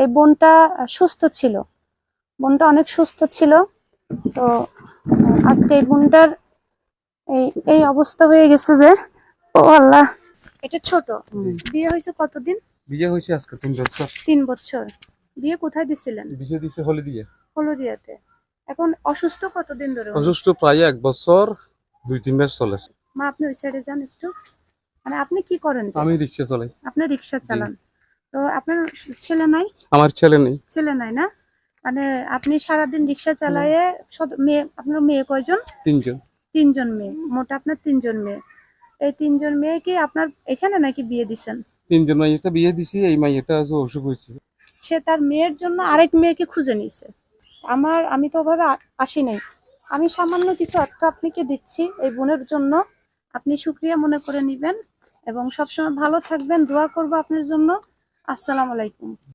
এই বোনটা সুস্থ ছিল, বোনটা অনেক সুস্থ ছিল। তো আজকে এই বোনটার এই এই অবস্থা হয়ে গেছে যে, ও আল্লাহ। এটা ছোট, বিয়ে হয়েছে কতদিন? বিয়ে হয়েছে আজকে 3 বছর। 3 বছর। বিয়ে কোথায় দিছিলেন? বিয়ে দিছে হলদিয়া। হলদিয়াতে। এখন অসুস্থ কতদিন ধরে? অসুস্থ প্রায় 1 বছর 2-3 মাস চলে। মা, আপনি ওই সাইডে যান একটু। মানে আপনি কি করেন? আমি রিক্সা চালাই। আপনি রিক্সা চালান? তো আপনার ছেলে নাই? আমার ছেলে নেই। ছেলে নাই না? মানে আপনি সারাদিন রিক্সা চালায়ে মেয়ে, আপনার মেয়ে কয়জন? 3 জন। 3 জন মেয়ে, মোট আপনার 3 জন মেয়ে। এই 3 জন মেয়ে কি আপনার এখানে নাকি বিয়ে দিছেন? 3 জন মাইয়াটা বিয়ে দিছি, এই মাইয়াটা অসুখ হয়েছে। সে তার মেয়ের জন্য আরেক মেয়েকে খুঁজে নিয়েছে। আমি তো ওভাবে আসি নাই। আমি সামান্য কিছু অর্থ আপনাকে দিচ্ছি এই বোনের জন্য, আপনি শুকরিয়া মনে করে নিবেন এবং সবসময় ভালো থাকবেন, দোয়া করবো আপনার জন্য। আসসালামু আলাইকুম।